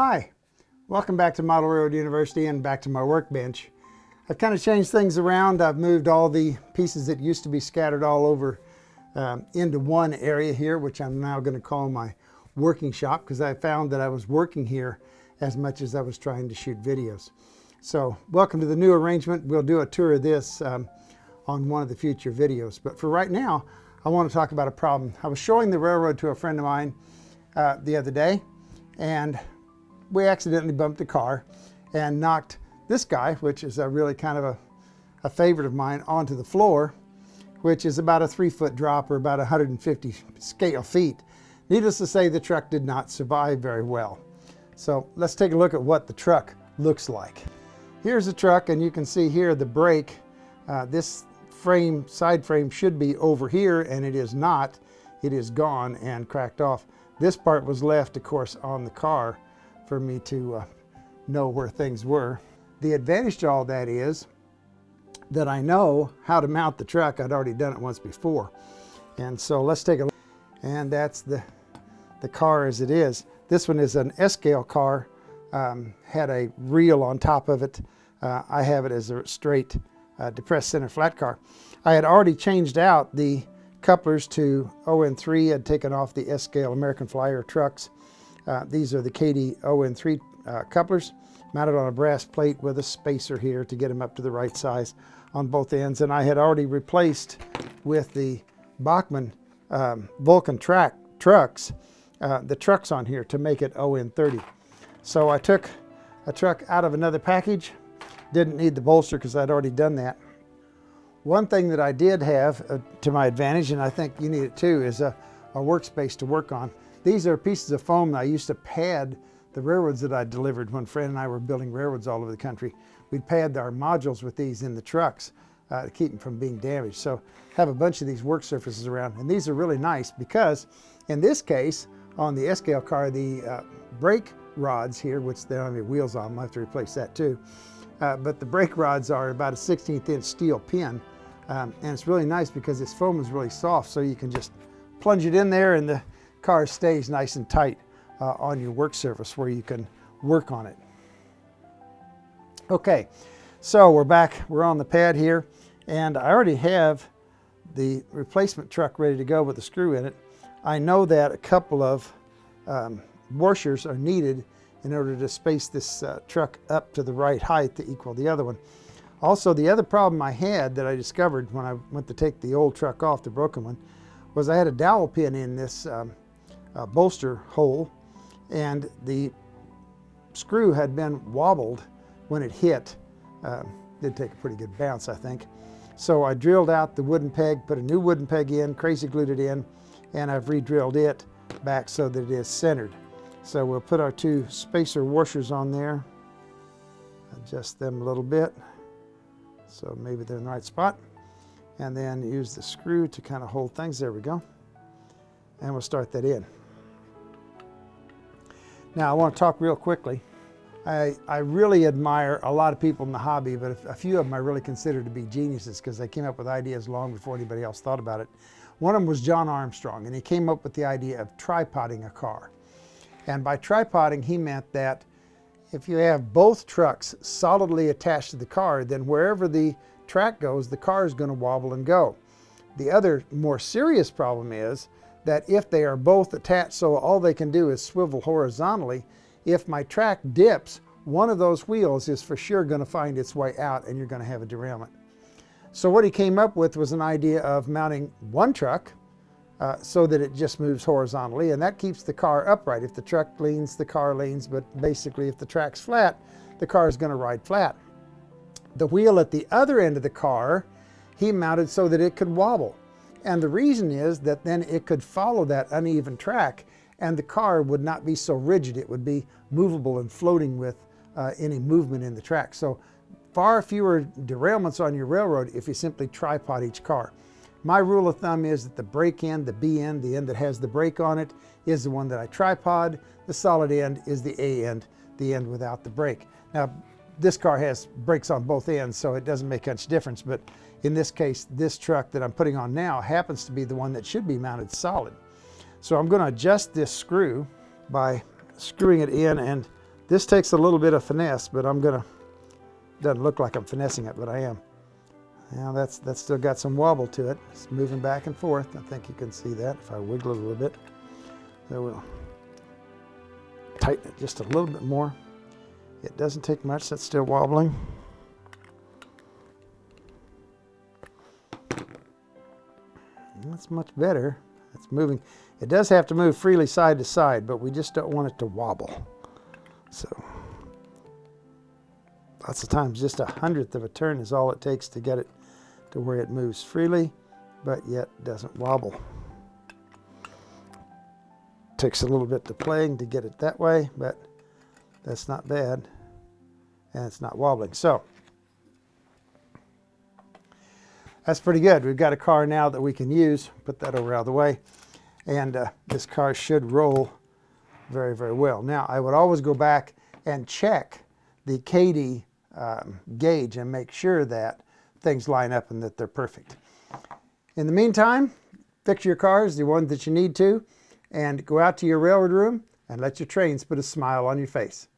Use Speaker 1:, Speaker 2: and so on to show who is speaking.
Speaker 1: Hi, welcome back to Model Railroad University and back to my workbench. I've kind of changed things around. I've moved all the pieces that used to be scattered all over into one area here, which I'm now going to call my working shop, because I found that I was working here as much as I was trying to shoot videos. So welcome to the new arrangement. We'll do a tour of this on one of the future videos. But for right now, I want to talk about a problem. I was showing the railroad to a friend of mine the other day, and we accidentally bumped a car and knocked this guy, which is a really kind of a favorite of mine, onto the floor, which is about a 3-foot drop or about 150 scale feet. Needless to say, the truck did not survive very well. So let's take a look at what the truck looks like. Here's the truck, and you can see here the brake. This frame, side frame, should be over here, and it is not. It is gone and cracked off. This part was left, of course, on the car for me to know where things were. The advantage to all that is that I know how to mount the truck. I'd already done it once before. And so let's take a look. And that's the car as it is. This one is an S-scale car, had a reel on top of it. I have it as a straight depressed center flat car. I had already changed out the couplers to ON3. I'd taken off the S-scale American Flyer trucks. These are the KD ON3 couplers, mounted on a brass plate with a spacer here to get them up to the right size on both ends. And I had already replaced with the Bachmann Vulcan trucks, the trucks on here to make it ON30. So I took a truck out of another package. Didn't need the bolster because I'd already done that. One thing that I did have to my advantage, and I think you need it too, is a workspace to work on. These are pieces of foam that I used to pad the railroads that I delivered when Fred and I were building railroads all over the country. We'd pad our modules with these in the trucks to keep them from being damaged. So have a bunch of these work surfaces around, and these are really nice because in this case, on the S-scale car, the brake rods here, which they don't have any wheels on, I'll have to replace that too. But the brake rods are about a 16th inch steel pin. And it's really nice because this foam is really soft, so you can just plunge it in there and the car stays nice and tight on your work surface where you can work on it. Okay, so we're back. We're on the pad here, and I already have the replacement truck ready to go with the screw in it. I know that a couple of washers are needed in order to space this truck up to the right height to equal the other one. Also, the other problem I had that I discovered when I went to take the old truck off, the broken one, was I had a dowel pin in this bolster hole, and the screw had been wobbled when it hit. Did take a pretty good bounce, I think. So I drilled out the wooden peg, put a new wooden peg in, crazy glued it in, and I've re-drilled it back so that it is centered. So we'll put our two spacer washers on there, adjust them a little bit, so maybe they're in the right spot, and then use the screw to kind of hold things. There we go. And we'll start that in. Now I want to talk real quickly. I really admire a lot of people in the hobby, but a few of them I really consider to be geniuses because they came up with ideas long before anybody else thought about it. One of them was John Armstrong, and he came up with the idea of tripoding a car. And by tripoding, he meant that if you have both trucks solidly attached to the car, then wherever the track goes, the car is going to wobble and go. The other more serious problem is that if they are both attached so all they can do is swivel horizontally, if my track dips, one of those wheels is for sure going to find its way out and you're going to have a derailment. So what he came up with was an idea of mounting one truck so that it just moves horizontally, and that keeps the car upright. If the truck leans, the car leans, but basically if the track's flat, the car is going to ride flat. The wheel at the other end of the car, he mounted so that it could wobble. And the reason is that then it could follow that uneven track and the car would not be so rigid. It would be movable and floating with any movement in the track. So far fewer derailments on your railroad if you simply tripod each car. My rule of thumb is that the brake end, the B end, the end that has the brake on it, is the one that I tripod. The solid end is the A end, the end without the brake. Now, this car has brakes on both ends, so it doesn't make much difference, but in this case, this truck that I'm putting on now happens to be the one that should be mounted solid. So I'm going to adjust this screw by screwing it in and This takes a little bit of finesse, but doesn't look like I'm finessing it, but I am. Now that's still got some wobble to it. It's moving back and forth. I think you can see that if I wiggle it a little bit. So we'll tighten it just a little bit more. It doesn't take much, that's still wobbling. That's much better. It's moving. It does have to move freely side to side, but we just don't want it to wobble. So lots of times just 1/100th of a turn is all it takes to get it to where it moves freely, but yet doesn't wobble. Takes a little bit of playing to get it that way, but that's not bad. And it's not wobbling. So that's pretty good. We've got a car now that we can use. Put that over out of the way. And this car should roll very, very well. Now, I would always go back and check the KD gauge and make sure that things line up and that they're perfect. In the meantime, fix your cars, the ones that you need to, and go out to your railroad room and let your trains put a smile on your face.